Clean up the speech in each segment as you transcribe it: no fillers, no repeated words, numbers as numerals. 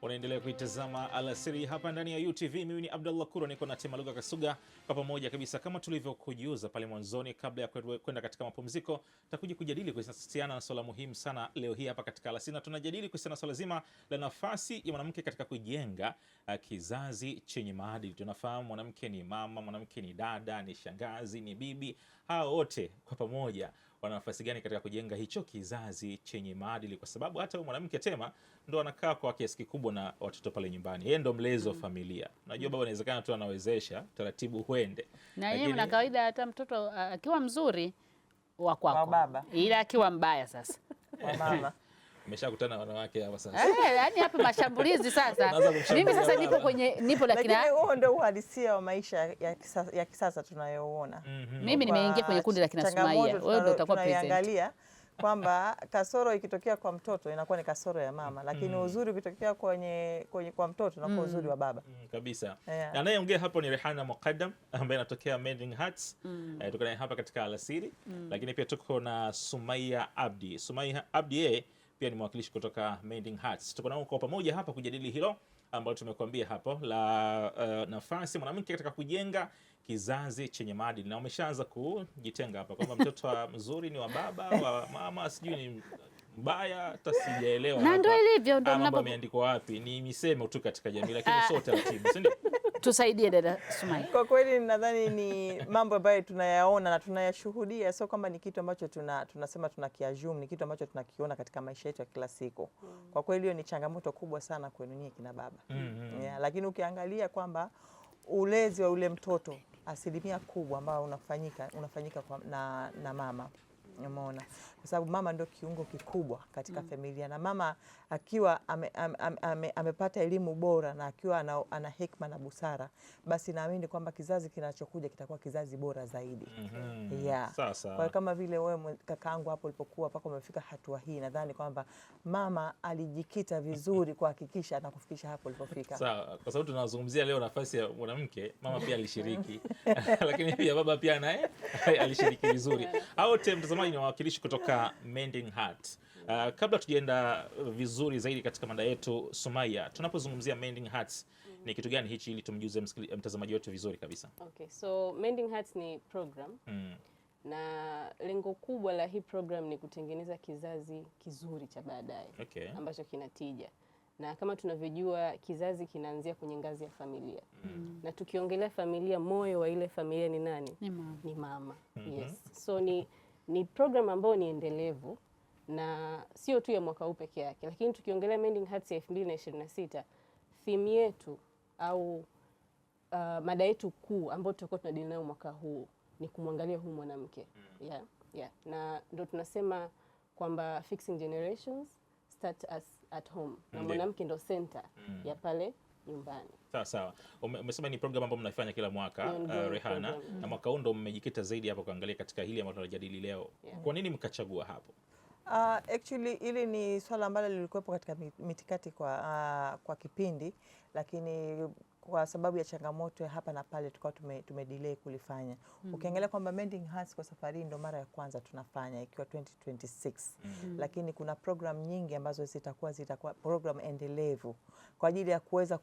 Unaendelea kuitazama Alasiri hapa ndani ya UTV. Mimi ni Abdallah Kuro, niko na Temaluga Kasuga kwa pamoja kabisa. Kama tulivyokujuza pale mwanzoni, kabla ya kwenda katika mapumziko, tutakuja kujadili kuhusiana na swala muhimu sana leo hii hapa katika Alasiri, na tunajadili kuhusiana na swala zima la nafasi ya mwanamke katika kujenga kizazi chenye maadili. Tunafahamu mwanamke ni mama, mwanamke ni dada, ni shangazi, ni bibi. Hao wote kwa pamoja wana nafasi gani katika kujenga hicho kizazi chenye maadili? Kwa sababu hata mwanamke Tema ndo anakaa kwa kiasi kikubwa na watoto pale nyumbani, yeye ndo mlezi wa familia. Unajua baba inawezekana tu anawezesha taratibu huende, na yeye na kawaida hata mtoto akiwa mzuri wa kwako, ila akiwa mbaya sasa wa mama. Umeshakutana wanawake hapa sasa. Yaani hapa mashambulizi sasa. Mimi sasa nipo lakini huo ndio uhalisia wa maisha ya kisasa tunayoona. Mimi nimeingia kwenye kundi la kina Sumaia. Wewe ndio utakuwa president. Tunaangalia kwamba kasoro ikitokea kwa mtoto inakuwa ni kasoro ya mama, lakini uzuri ukitokea kwa mtoto unakuwa uzuri wa baba. Kabisa. Anayeongea hapo ni Rehana Muqaddam ambaye anatokea Mending Hearts. Tuko naye hapa katika Alasiri. Lakini pia tuko na Sumaia Abdi. Sumaia Abdi pia ni mwakilishi kutoka Mending Hearts. Tuko nao kwa pamoja hapa kujadili hilo ambalo tumekuambia hapo la nafasi mwanamke katika kujenga kizazi chenye maadili, na umeshaanza kujitenga hapa kwamba mtoto mzuri ni wa baba, wa mama sijui ni mbaya, hata sijaelewa. Na ndio ilivyo, ndio mambo yameandikwa wapi? Ni misemo tu katika jamii, lakini sio taratibu, si ndio? Tusaidie dada Sumaia. Kwa kweli nadhani ni mambo ambayo tunayaona na tunayashuhudia, sio kwamba ni kitu ambacho tunasema tunakiassume, ni kitu ambacho tunakiona katika maisha yetu ya kila siku. Kwa kweli hiyo ni changamoto kubwa sana kwenu nyinyi kina baba. Lakini ukiangalia kwamba ulezi wa ule mtoto asilimia kubwa ambao unafanyika na mama. Umeona? Kwa sababu mama ndio kiungo kikubwa katika familia, na mama akiwa amepata elimu bora na akiwa ana hekima na busara, basi naamini kwamba kizazi kinachokuja kitakuwa kizazi bora zaidi. Sasa kwa kama vile wewe kakaangu hapo ulipokuwa mpaka umefika hatua hii, nadhani kwamba mama alijikita vizuri kuhakikisha anakufikisha hapo ulipofika. Sawa, kwa sababu tunazungumzia leo nafasi ya mwanamke, mama pia alishiriki lakini pia baba pia naye alishiriki vizuri. Hao mtazamaji ni wawakilishi kutoka Mending Hearts. Kabla tujaenda vizuri zaidi katika mada yetu, Sumaia, tunapozungumzia Mending Hearts ni kitu gani hichi, ili tumjuze mtazamaji wetu vizuri kabisa? Okay, so Mending Hearts ni program na lengo kubwa la hii program ni kutengeneza kizazi kizuri cha baadaye, ambacho kinatija. Na kama tunavyojua kizazi kinaanzia kwenye ngazi ya familia. Na tukiongelea familia, moyo wa ile familia ni nani? Ni mama. Yes. So ni program ambayo ni endelevu na sio tu ya mwaka huu peke yake, lakini tukiongelea Mending Hearts ya 2026, theme yetu au mada yetu kuu ambayo tutakuwa tunadili nayo mwaka huu ni kumwangalia huyu mwanamke. Na ndio tunasema kwamba fixing generations start at home, na mwanamke ndo center ya pale nyumbani. Sawa. Umesema ni program ambayo mnaifanya kila mwaka, Rehana, na mwaka huu ndo mmejikita zaidi hapo kuangalia katika hili ambalo tunajadili leo. Kwa nini mkachagua hapo? Actually hili ni swala ambalo lilikuwepo katika mitikati kwa kipindi, lakini kwa sababu ya changamoto ya hapa na pale tukawa tumedelay kulifanya. Ukiangalia kwamba Mending Hearts kwa safari ndo mara ya kwanza tunafanya ikiwa 2026. Lakini kuna program nyingi ambazo zitakuwa program endelevu kwa ajili ya kuweza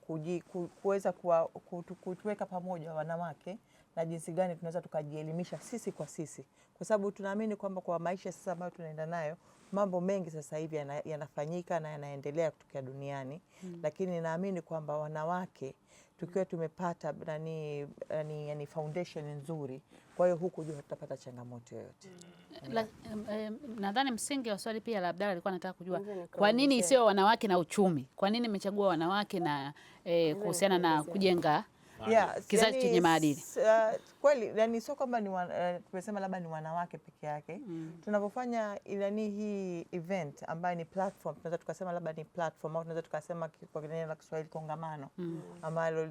kutuweka pamoja wanawake na jinsi gani tunaweza tukajielimisha sisi kwa sisi, kwa sababu tunaamini kwamba kwa maisha sasa ambayo tunaenda nayo, mambo mengi sasa hivi yanafanyika na yanaendelea kutokea duniani. Lakini naamini kwamba wanawake tukiwa tumepata yani foundation nzuri, kwa hiyo huku juu tutapata changamoto yoyote. Nadhani msingi wa swali pia la Abdalla alikuwa anataka kujua kwa nini sio wanawake na uchumi? Kwa nini mmechagua wanawake na kuhusiana na kujenga kizazi chenye maadili? Kweli yani sio kwamba tumesema labda ni wanawake peke yake. Tunapofanya hii event ambayo ni platform, tunaweza tukasema labda ni platform, au tunaweza tukasema kwa neno la Kiswahili kongamano, ambalo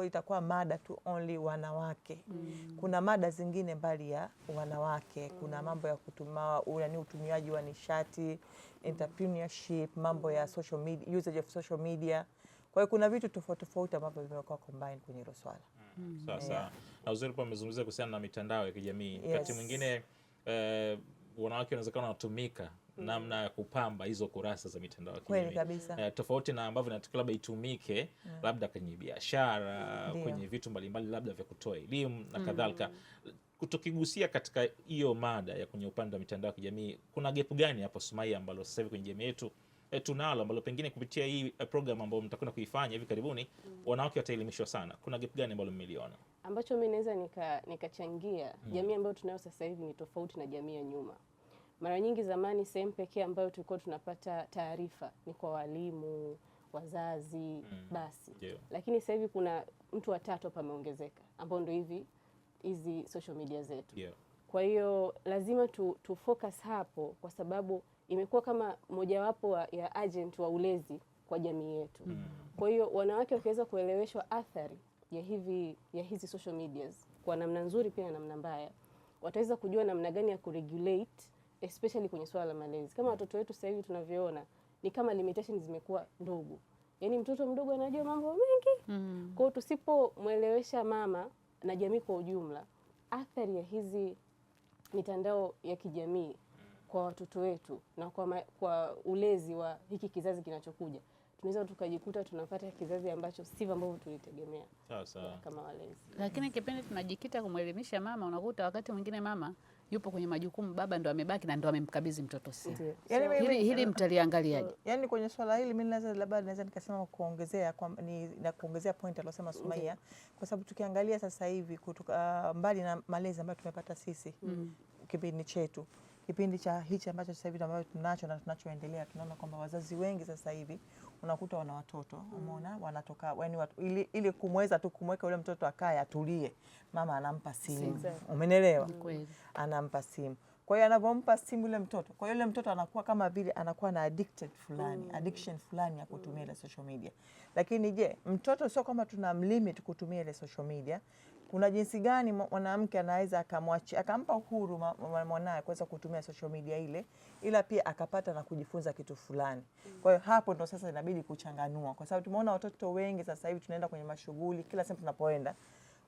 itakuwa mada tu only wanawake. Kuna mada zingine mbali ya wanawake, kuna mambo ya utumiaji wa nishati, entrepreneurship, mambo ya social media, usage of social media. Kwa hiyo kuna vitu tofauti ambavyo vimekuwa combine kwenye hilo swala. Sasa na uzuri kwa umezungumzia kuhusiana na mitandao ya kijamii. Wakati mwingine wanawake wanaweza kuwa wanatumika namna ya kupamba hizo kurasa za mitandao ya kijamii. Kweli kabisa. Tofauti na ambavyo inatakiwa labda itumike labda kwenye biashara, kwenye vitu mbalimbali labda vya kutoa elimu na kadhalika. Kutukigusia katika hiyo mada ya kwenye upande wa mitandao ya kijamii, kuna gap gani hapo Sumaia ambalo sasa hivi kwenye jamii yetu tunalo, ambalo pengine kupitia hii program ambayo mtakwenda kuifanya hivi karibuni wanawake wataelimishwa sana? Kuna gap gani ambalo mmeliona ambacho mimi naweza nikachangia? Jamii ambayo tunayo sasa hivi ni tofauti na jamii ya nyuma. Mara nyingi zamani sehemu pekee ambayo tulikuwa tunapata taarifa ni kwa walimu, wazazi, basi. Lakini sasa hivi kuna mtu wa tatu hapa ameongezeka, ambao ndio hizi social media zetu. Kwa hiyo lazima tu focus hapo, kwa sababu imekuwa kama mojawapo ya agent wa ulezi kwa jamii yetu. Kwa hiyo wanawake wakiweza kueleweshwa athari ya hizi social medias kwa namna nzuri pia na namna mbaya, wataweza kujua namna gani ya kuregulate, especially kwenye swala la malezi. Kama watoto wetu sasa hivi tunavyoona ni kama limitations zimekuwa ndogo. Yaani mtoto mdogo anajua mambo mengi. Kwa hiyo tusipomwelewesha mama na jamii kwa ujumla athari ya hizi mitandao ya kijamii kwa watoto wetu na kwa ulezi wa hiki kizazi kinachokuja, tunaweza tukajikuta tunapata kizazi ambacho sivyo ambavyo tulitegemea kama walezi. Lakini kipindi tunajikita kumwelimisha mama, unakuta wakati mwingine mama yupo kwenye majukumu, baba ndo amebaki na ndo amemkabidhi mtoto simu. Hili mtaliangaliaje? Yaani kwenye swala hili mimi naweza nikasema kuongezea kuongezea point aliyosema Sumaia, kwa sababu tukiangalia sasa hivi kutoka mbali na malezi ambayo tumepata sisi kipindi chetu, kipindi cha hichi ambacho sasa hivi ambacho tunacho na tunachoendelea, tunaona kwamba wazazi wengi sasa hivi unakuta wana watoto, umeona, wanatoka yani ili kumweza tu kumweka yule mtoto akae atulie, mama anampa simu. Umeelewa? Anampa simu. Kwa hiyo anapompa simu yule mtoto, kwa hiyo yule mtoto anakuwa kama vile anakuwa na addiction fulani ya kutumia ile social media. Lakini je, mtoto sio kama tunamlimit kutumia ile social media. Kuna jinsi gani mwanamke anaweza akampa uhuru mwanae kuweza kutumia social media ile, ila pia akapata na kujifunza kitu fulani. Kwa hiyo hapo ndo sasa inabidi kuchanganua, kwa sababu tumeona watoto wengi sasa hivi tunaenda kwenye mashughuli, kila sehemu tunapoenda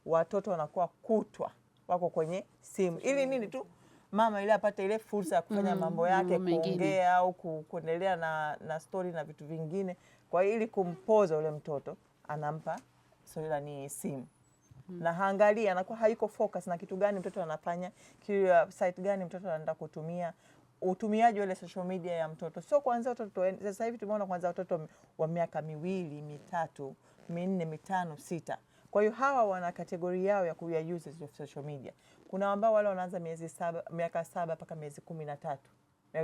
watoto wanakuwa kutwa wako kwenye simu. Ili nini tu mama ile apate ile fursa ya kufanya mambo yake, kuongea au kuendelea na story na vitu vingine. Kwa hiyo ili kumpoza ule mtoto anampa ni simu. Na haangalia, anakuwa hayuko focus na kitu gani mtoto anafanya, site gani mtoto anaenda kutumia, utumiaji wa ile social media ya mtoto. Sio kuanzia watoto, sasa hivi tumeona kwanza watoto wa miaka 2, 3, 4, 5, 6. Kwa hiyo hawa wana kategori yao ya kuya users of social media. Kuna ambao wale wanaanza miaka 7 mpaka miezi 13.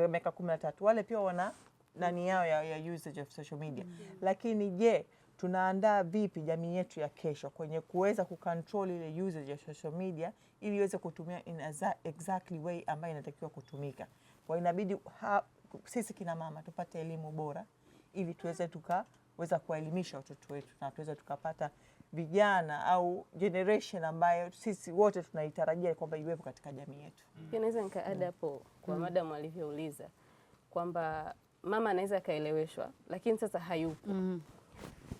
Miaka 13. Wale pia wana nani yao ya usage of social media. Lakini je, tunaandaa vipi jamii yetu ya kesho kwenye kuweza kucontrol ile usage ya social media ili iweze kutumia in exactly way ambayo inatakiwa kutumika. Kwa inabidi sisi kina mama tupate elimu bora ili tuweze tukaweza kuwaelimisha watoto wetu na tuweze tukapata vijana au generation ambayo sisi wote tunaitarajia kwamba iwepo katika jamii yetu. Pia naweza nikaada hapo kwa madam alivyouliza kwamba mama anaweza kaeleweshwa lakini sasa hayupo.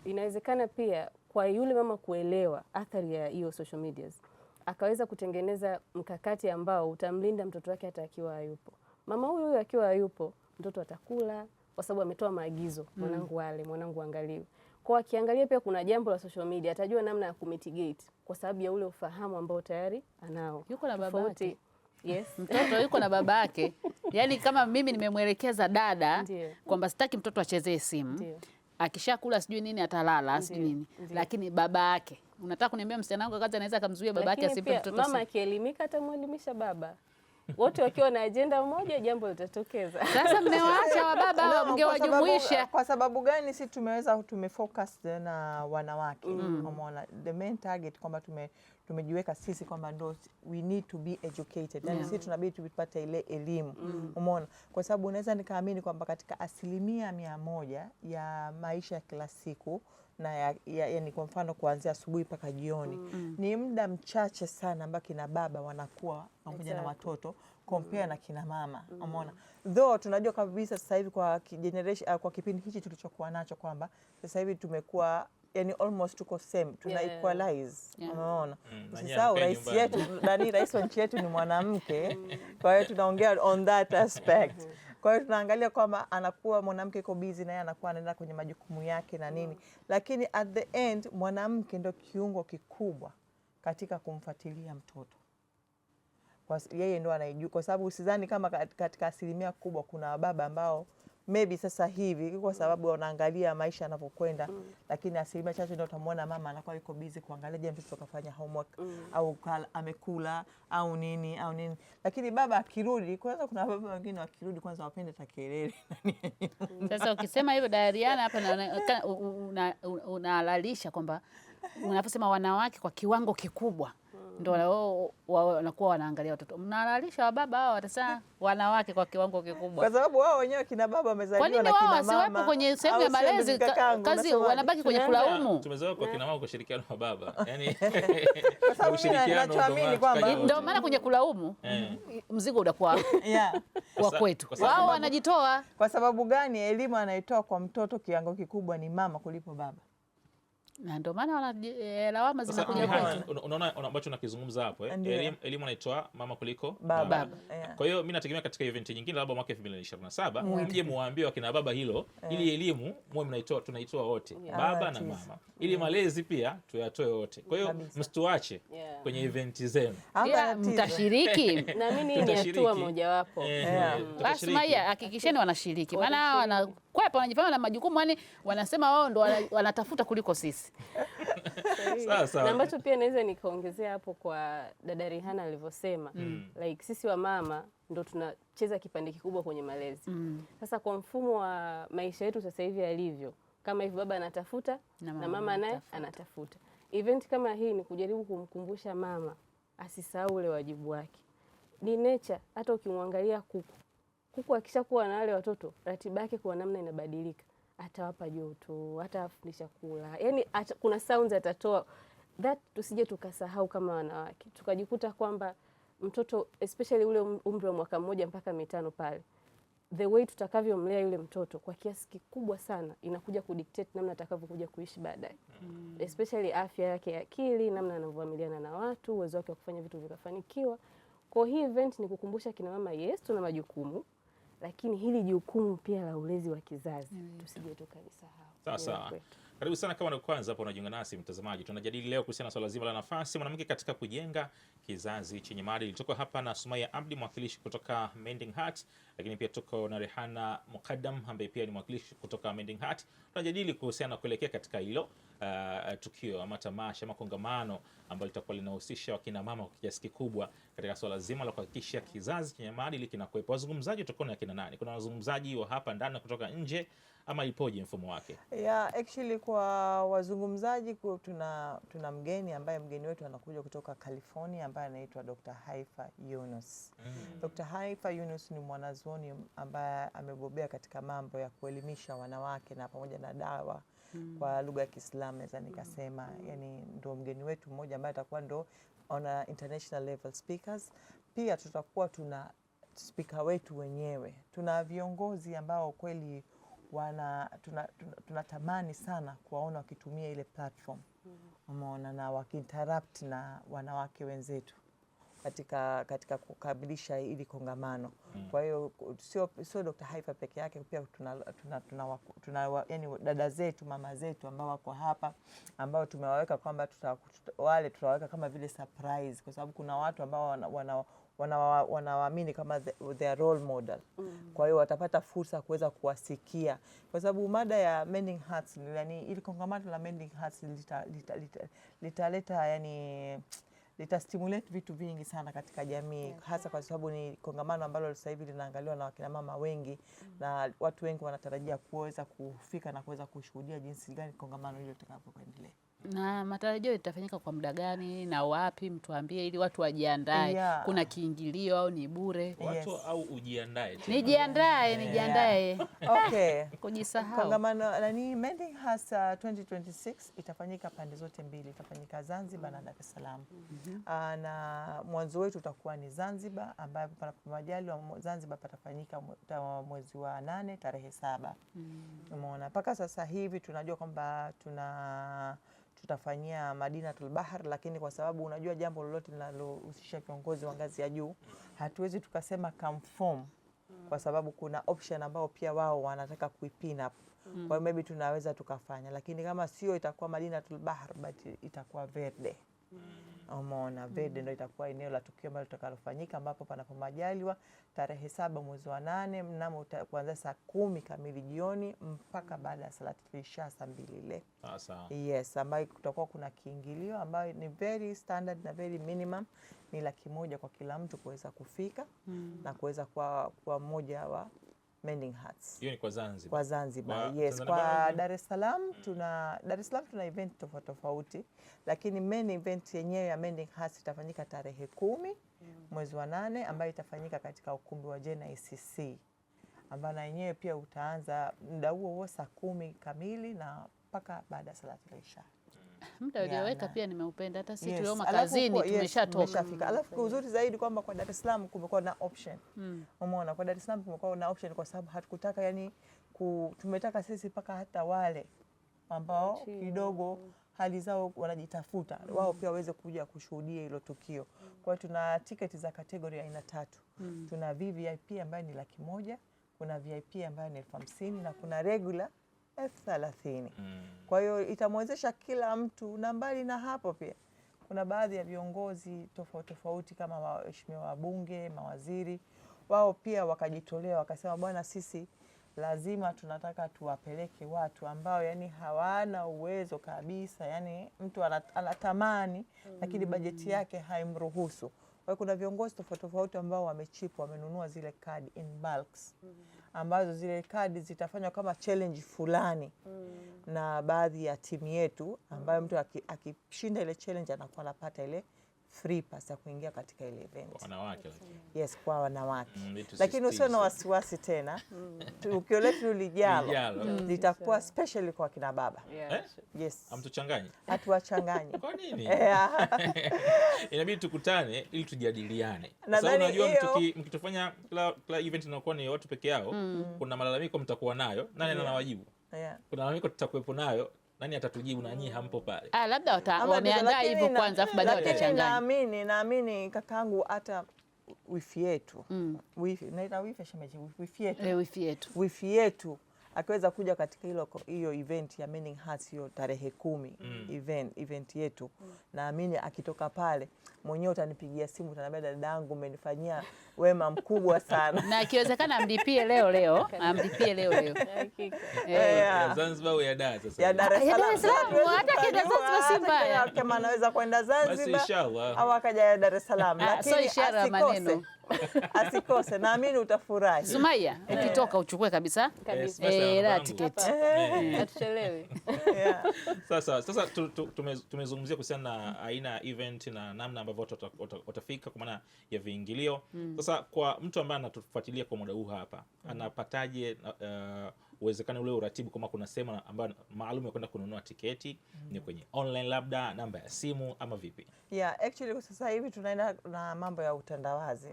Inawezekana pia kwa yule mama kuelewa athari ya hiyo social medias, akaweza kutengeneza mkakati ambao utamlinda mtoto wake hata akiwa hayupo. Mama huyu akiwa hayupo, mtoto atakula kwa sababu ametoa maagizo, mwanangu wale, mwanangu angaliwe. Kwa akiangalia pia kuna jambo la social media, atajua namna ya kumitigate kwa sababu ya ule ufahamu ambao tayari anao. Yuko na babake. Yes, mtoto yuko na babake. Yaani kama mimi nimemwelekeza dada kwamba sitaki mtoto achezee simu. Akishakula sijui nini atalala sijui nini. Lakini baba yake, unataka kuniambia msichana wangu kaza anaweza kumzuia baba yake asipe mtoto simu? Mama akielimika atamuelimisha baba. Wote wakiwa na agenda moja jambo litatokeza. Sasa mmewaacha wa baba mngewajumuisha. Kwa sababu gani sisi tumefocus na wanawake? Umeona the main target kwamba tumejiweka sisi kwamba ndo we need to be educated. Yani sisi tunabidi tupate ile elimu. Umeona? Kwa sababu unaweza nikaamini kwamba katika 100% ya maisha ya kila siku na yani kwa mfano kuanzia asubuhi mpaka jioni ni muda mchache sana ambao kina baba wanakuwa pamoja na watoto compare na kina mama. Umeona? Though tunajua kabisa sasa hivi kwa generation kwa kipindi hichi tulichokuwa nacho kwamba sasa hivi tumekuwa yani almost tuko same, tuna equalize. Unaona? Sasa rais yetu rais wa nchi yetu ni mwanamke. Kwa hiyo tunaongea on that aspect. Kwa hiyo tunaangalia kwamba anakuwa mwanamke yuko busy na yeye anakuwa anaenda kwenye majukumu yake na nini, lakini at the end mwanamke ndio kiungo kikubwa katika kumfuatilia mtoto. Yeye ndo anaijua, kwa sababu usidhani kama katika asilimia kubwa kuna baba ambao maybe sasa hivi kwa sababu wanaangalia maisha yanavyokwenda, lakini asilimia chache ndio utamwona mama anakuwa yuko busy kuangalia je, mtoto kafanya homework au amekula au nini. Lakini baba akirudi, kwanza kuna baba wengine wakirudi kwanza wapende takelele. Sasa ukisema hivyo Dariana hapa unalalisha kwamba unaposema wanawake kwa kiwango kikubwa ndio wanakuwa wanaangalia watoto. Mnalalisha wababa hao watasema wanawake kwa kiwango kikubwa. Kwa sababu wao wenyewe kina baba wamezaliwa na kina mama. Kwa nini wao wasiwepo kwenye sehemu ya malezi, kazi wanabaki kwenye kulaumu? Tumezoea kwa kina mama kushirikiana na baba. Yaani kwa sababu ninachoamini kwamba ndio maana kwenye kulaumu mzigo unakuwa wa kwetu. Wao wanajitoa. Kwa sababu gani? Elimu anaitoa kwa mtoto kiwango kikubwa ni mama kuliko baba. Na ndio maana lawama zinakuja kwetu. Unaona ambacho nakizungumza hapo elimu anaitoa mama kuliko baba. Kwa hiyo mimi nategemea katika event nyingine labda mwaka 2027 mje muwaambie wakina baba hilo, ili elimu mwe mnaitoa, tunaitoa wote baba na mama, ili malezi pia tuyatoe wote. Kwa hiyo msituache kwenye event zenu, mtashiriki. Naamini ni hatua mojawapo. Basi Maya, hakikisheni wanashiriki, maana wanakwepa, wanajifanya na majukumu, yani wanasema wao ndo wanatafuta kuliko sisi. Sawa. Na ambacho pia naweza nikaongezea hapo kwa dada Rihana alivyosema, like sisi wa mama ndo tunacheza kipande kikubwa kwenye malezi. Sasa kwa mfumo wa maisha yetu sasa hivi alivyo, kama hivi baba anatafuta na mama naye anatafuta. Event kama hii ni kujaribu kumkumbusha mama asisahau ule wajibu wake. Ni nature, hata ukimwangalia kuku akishakuwa na wale watoto, ratiba yake kwa namna inabadilika. Atawapa joto, atawafundisha kula. Yaani kuna sounds atatoa. That tusije tukasahau kama wanawake. Tukajikuta kwamba mtoto especially ule umri wa mwaka 1 mpaka 5 pale, the way tutakavyomlea yule mtoto kwa kiasi kikubwa sana inakuja kudictate namna atakavyokuja kuishi baadaye. Especially afya yake ya akili, namna anavyoamiliana na watu, uwezo wake wa kufanya vitu vikafanikiwa. Kwa hii event ni kukumbusha kina mama, yes tuna majukumu, lakini hili jukumu pia la ulezi wa kizazi tusije tukalisahau. Sawa. Karibu sana kama ni kwanza hapo unajiunga nasi mtazamaji. Tunajadili leo kuhusiana na swala zima la nafasi mwanamke katika kujenga kizazi chenye maadili. Tuko hapa na Sumaya Abdi, mwakilishi kutoka Mending Heart, lakini pia tuko na Rehana Mukaddam ambaye pia ni mwakilishi kutoka Mending Heart. Tunajadili kuhusiana na kuelekea katika hilo tukio ama tamasha ama kongamano ambalo litakuwa linahusisha wakina mama kwa kiasi kikubwa katika swala zima la kuhakikisha kizazi chenye maadili kinakuwepo. Wazungumzaji tutakuwa na kina nani? Kuna wazungumzaji wa hapa ndani na kutoka nje, ama ipoje mfumo wake? Actually kwa wazungumzaji tuna mgeni ambaye mgeni wetu anakuja kutoka California ambaye anaitwa Dr. Haifa Yunus. Dr. Haifa Yunus ni mwanazuoni ambaye amebobea katika mambo ya kuelimisha wanawake na pamoja na dawa kwa lugha ya Kiislamu, naweza nikasema. Yani ndio mgeni wetu mmoja ambaye atakuwa ndo on a international level speakers. Pia tutakuwa tuna speaker wetu wenyewe. Tuna viongozi ambao kweli tunatamani sana kuwaona wakitumia ile platform, umeona, na wakiinteract na wanawake wenzetu katika kukabilisha ili kongamano. Kwa hiyo sio Dr. Haifa peke yake, pia tuna yani dada zetu, mama zetu ambao wako hapa, ambao tumewaweka kwamba tutawaweka kama vile surprise, kwa sababu kuna watu ambao wanawaamini kama their role model. Kwa hiyo watapata fursa kuweza kuwasikia, kwa sababu mada ya Mending Hearts, yani ili kongamano la Mending Hearts litaleta yani litastimulate vitu vingi sana katika jamii, hasa kwa sababu ni kongamano ambalo sasa hivi linaangaliwa na wakina mama wengi, na watu wengi wanatarajia kuweza kufika na kuweza kushuhudia jinsi gani kongamano hilo litakavyoendelea. Na matarajio itafanyika kwa muda gani na wapi, mtuambie ili watu wajiandae. Kuna kiingilio au ni bure? Watu au ujiandae? Nijiandae. Okay. Kujisahau. Kongamano ni Mending Hearts 2026 itafanyika pande zote mbili, itafanyika Zanzibar na Dar es Salaam. Na mwanzo wetu utakuwa ni Zanzibar, ambapo panapo majaliwa Zanzibar patafanyika mwezi wa 8 tarehe 7. Umeona, mpaka sasa hivi tunajua kwamba tutafanyia Madinatul Bahar, lakini kwa sababu unajua jambo lolote linalohusisha viongozi wa ngazi ya juu, hatuwezi tukasema confirm kwa sababu kuna option ambao pia wao wanataka kuipin up. Kwa hiyo maybe tunaweza tukafanya, lakini kama sio itakuwa Madinatul Bahr, but itakuwa Verde. Umeona, Verde ndio itakuwa eneo la tukio ambalo litakalofanyika, ambapo panapo majaliwa tarehe 7 mwezi wa 8 mnamo kuanzia saa 10 kamili jioni mpaka baada ya salati isha saa 2 ile. Yes, ambayo kutakuwa kuna kiingilio ambayo ni very standard na very minimum, ni $100,000 kwa kila mtu kuweza kufika na kuweza kwa mmoja wa Mending Hearts. Hiyo ni kwa Zanzibar. Kwa Zanzibar, yes. Kwa Dar es Salaam tuna event tofauti, lakini main event yenyewe ya Mending Hearts itafanyika tarehe 10 mwezi wa 8 ambayo itafanyika katika ukumbi wa JNICC, ambayo na yenyewe pia utaanza muda huo saa 10 kamili na mpaka baada ya salati ya Isha. Muda ulioweka pia nimeupenda, hata sisi tulio makazini tumeshatoka. Alafu uzuri zaidi kwamba kwa Dar es Salaam kumekuwa na option. Umeona, kwa Dar es Salaam kumekuwa na option kwa sababu hatukutaka tumetaka sisi mpaka hata wale ambao kidogo hali zao wanajitafuta wao pia waweze kuja kushuhudia hilo tukio. Kwa hiyo tuna tiketi za kategori aina 3. Tuna VVIP ambayo ni $100,000, kuna VIP ambayo ni $50,000 na kuna regular $30,000. Kwa hiyo itamwezesha kila mtu, na mbali na hapo pia kuna baadhi ya viongozi tofauti kama waheshimiwa wabunge, mawaziri, wao pia wakajitolea wakasema, bwana, sisi lazima tunataka tuwapeleke watu ambao yani hawana uwezo kabisa, yani mtu anatamani lakini bajeti yake haimruhusu. Kwa hiyo kuna viongozi tofauti ambao wamechipu, wamenunua zile kadi in bulks, ambazo zile kadi zitafanywa kama challenge fulani na baadhi ya timu yetu, ambayo mtu akishinda ile challenge anakuwa anapata ile free pass ya kuingia katika ile event. Kwa wanawake. Yes, kwa wanawake. Lakini usio na wasiwasi tena. Tukio letu lijalo litakuwa specially kwa kina baba. Yes. Hamtuchanganyi? Hatuwachanganyi. Kwa nini? Inabidi tukutane ili tujadiliane. Sasa unajua mkitofanya kila event inakuwa ni watu peke yao, kuna malalamiko mtakuwa nayo, nani anawajibu? Kuna malalamiko tutakuwepo nayo, nani atatujibu na nyinyi hampo pale? Labda wameandaa hivyo kwanza afu baadaye watachanganya. Naamini kakaangu hata wifi yetu. Naita wifi shemeji, wifi yetu akiweza kuja katika hiyo event ya Mending Hearts hiyo tarehe 10 event yetu, naamini akitoka pale mwenyewe utanipigia simu, utaniambia dadangu umenifanyia wema mkubwa sana. Na ikiwezekana amlipie leo. Amlipie leo. Ya Zanzibar au ya Dar sasa? Ya Dar es Salaam. Hata kida Zanzibar si mbaya. Kama anaweza kwenda Zanzibar. Basi inshallah. Au akaja Dar es Salaam. Lakini asikose. Asikose, naamini utafurahi. Sumaya, ukitoka uchukue kabisa. La tiketi. Hatuchelewi. Sasa tumezungumzia kuhusiana na aina ya event na namna ambavyo watu watafika kwa maana ya viingilio. Sasa kwa mtu ambaye anatufuatilia kwa muda huu hapa, anapataje uwezekano ule uratibu kama kuna sehemu ambayo maalum ya kwenda kununua tiketi? Ni kwenye online labda, namba ya simu ama vipi? Actually sasa hivi tunaenda na mambo ya utandawazi.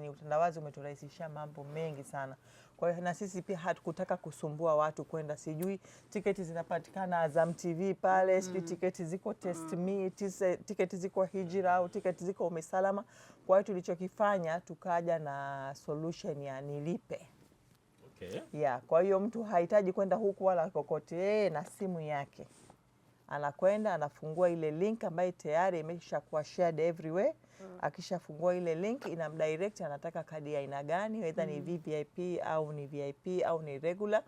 Ni utandawazi umeturahisishia mambo mengi sana. Kwa hiyo na sisi pia hatukutaka kusumbua watu kwenda, sijui tiketi zinapatikana Azam TV pale, sijui tiketi ziko Test Me, tiketi ziko Hijra au tiketi ziko Umisalama. Kwa hiyo tulichokifanya tukaja na solution ya nilipe. Kwa hiyo mtu hahitaji kwenda huku wala kokote, na simu yake anakwenda anafungua ile link ambayo tayari imeshakuwa shared everywhere. Akishafungua ile link inamdirect anataka kadi ya aina gani, either ni VVIP au ni VIP au ni regular.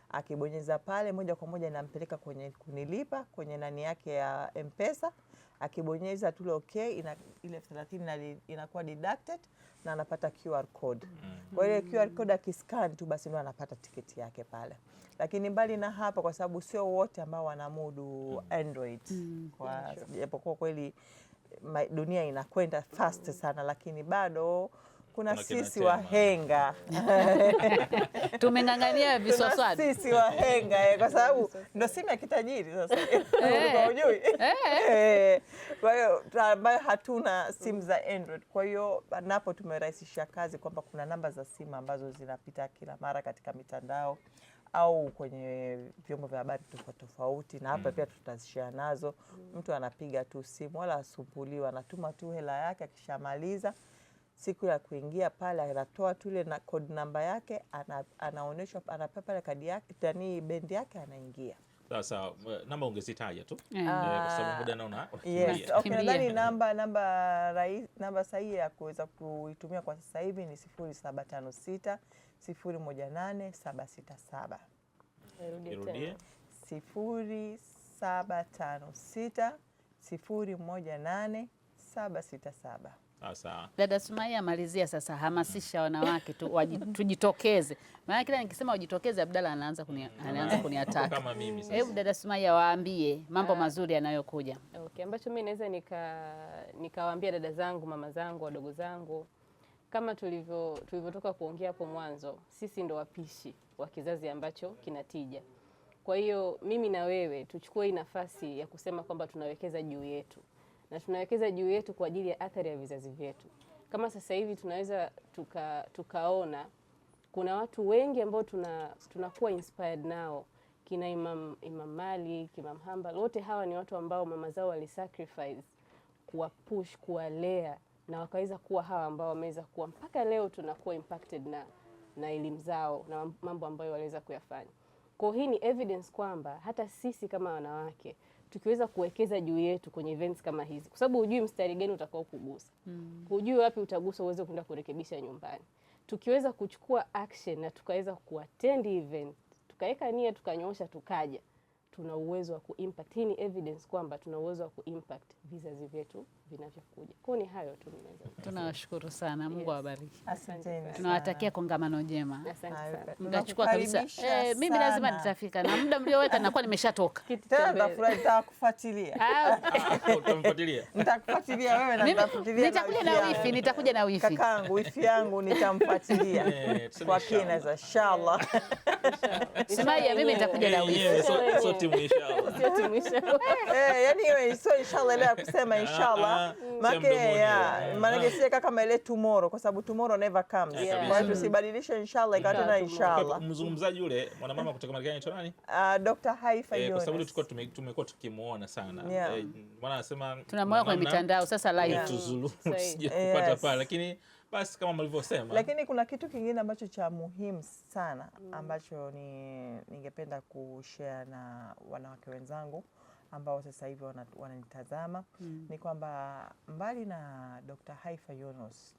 Akibonyeza pale moja kwa moja inampeleka kwenye kunilipa kwenye nani yake ya M-Pesa. Akibonyeza tu okay, ile 30 inakuwa deducted na anapata QR code. Kwa hiyo QR code akiscan tu basi ndio anapata tiketi yake pale. Lakini mbali na hapa, kwa sababu sio wote ambao wanamudu Android, kwa japokuwa kweli dunia inakwenda fast sana, lakini bado kuna sisi wahenga tumeng'ang'ania viswaswadi. Sisi wahenga kwa sababu ndio simu ya kitajiri sasa. Unajui? Kwa hiyo ambayo hatuna simu za Android. Kwa hiyo napo tumerahisisha kazi kwamba kuna namba za simu ambazo zinapita kila mara katika mitandao au kwenye vyombo vya habari tofauti, na hapa pia tutazishare nazo. Mtu anapiga tu simu wala asumbuliwa, anatuma tu hela yake, akishamaliza siku ya kuingia pale anatoa tu ile code namba yake, anaonyeshwa, anapewa pale kadi yake, tani bendi yake, anaingia. Sasa namba ungezitaja tu kwa sababu muda naona. Yes, okay, nadhani namba sahihi ya kuweza kuitumia kwa sasa hivi ni 0756 018 767. Irudie 0756 018 767. Sasa Dada Sumaia, amalizia sasa, hamasisha wanawake tu tujitokeze. Maana kila nikisema wajitokeze, Abdalla anaanza kuniataka. Kama mimi sasa. Hebu Dada Sumaia, waambie mambo mazuri yanayokuja. Okay, ambacho mimi naweza nikawaambia dada zangu, mama zangu, wadogo zangu, kama tulivyotoka kuongea hapo mwanzo, sisi ndo wapishi wa kizazi ambacho kinatija. Kwa hiyo mimi na wewe tuchukue hii nafasi ya kusema kwamba tunawekeza juu yetu, na tunawekeza juu yetu kwa ajili ya athari ya vizazi vyetu. Kama sasa hivi tunaweza tukaona kuna watu wengi ambao tunakuwa inspired nao, kina Imam Malik, Imam Hanbal, wote hawa ni watu ambao mama zao walisacrifice kuwapush, kuwalea, na wakaweza kuwa hawa ambao wameweza kuwa mpaka leo tunakuwa impacted na elimu zao na mambo ambayo waliweza kuyafanya. Kwa hii ni evidence kwamba hata sisi kama wanawake tukiweza kuwekeza juu yetu kwenye events kama hizi, kwa sababu hujui mstari gani utakao kugusa, hujui wapi utagusa uweze kwenda kurekebisha nyumbani. Tukiweza kuchukua action na tukaweza kuattend event, tukaweka nia, tukanyoosha, tukaja, tuna uwezo wa kuimpact. Hii ni evidence kwamba tuna uwezo wa kuimpact vizazi vyetu vinavyokuja. Kwa ni hayo tu ninaweza. Tunawashukuru sana, Mungu awabariki. Asante. Tunawatakia kongamano jema. Asante sana. Mtachukua kabisa. Mimi lazima nitafika, na muda mlioweka nakuwa nimeshatoka. Nitakufuatilia. Utamfuatilia? Nitakufuatilia wewe na nitafuatilia. Nitakuja na wifi. Kakaangu, wifi yangu nitamfuatilia kwa kina za inshallah. Sumaia, mimi nitakuja na wifi. So timu inshallah. Sio timu inshallah. Yani wewe sio inshallah ile ya kusema inshallah. Maana si kama ile tomorrow, kwa sababu tomorrow never comes. Kwa hiyo tusibadilishe inshallah ikawa tena inshallah. Mzungumzaji yule mwanamama kutoka Marekani anaitwa nani? Dr. Haifa Yunus. Kwa sababu tumekuwa tukimuona sana. Maana anasema tunamwona kwenye mitandao sasa live. Tuzulu sije kupata pale, lakini basi kama mlivyosema. Lakini kuna kitu kingine ambacho cha muhimu sana ambacho ningependa kushare na wanawake wenzangu ambao sasa hivi wananitazama, ni kwamba mbali na Dr. Haifa Yunus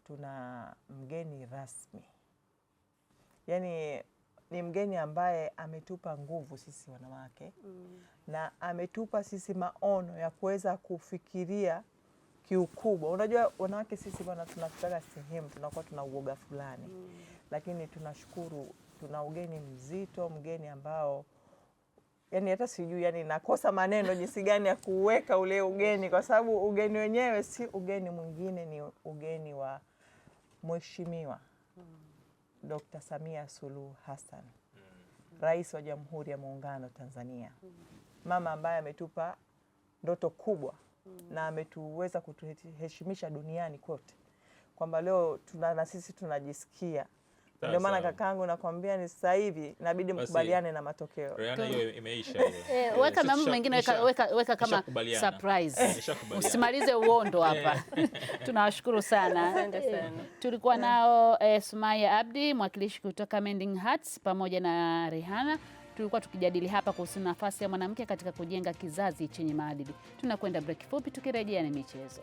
tuna mgeni rasmi. Yani ni mgeni ambaye ametupa nguvu sisi wanawake na ametupa sisi maono ya kuweza kufikiria kiukubwa. Unajua wanawake sisi bwana, tunafika sehemu tunakuwa tuna uoga fulani, lakini tunashukuru tuna ugeni mzito, mgeni ambao yani hata sijui yani nakosa maneno jinsi gani ya kuweka ule ugeni, kwa sababu ugeni wenyewe si ugeni mwingine, ni ugeni wa Mheshimiwa Dr. Samia Suluhu Hassan, Rais wa Jamhuri ya Muungano Tanzania. Mama ambaye ametupa ndoto kubwa na ametuweza kutuheshimisha duniani kote, kwamba leo na sisi tunajisikia. Ndio maana kakaangu nakwambia ni sasa hivi inabidi mkubaliane na matokeo. Rihanna hiyo imeisha. Weka mambo mengine, weka kama surprise. Usimalize uondo hapa. Tunawashukuru sana. Asante sana. Tulikuwa nao Sumaia Abdi, mwakilishi kutoka Mending Hearts, pamoja na Rihanna. Tulikuwa tukijadili hapa kuhusu nafasi ya mwanamke katika kujenga kizazi chenye maadili. Tunakwenda break fupi, tukirejea ni michezo.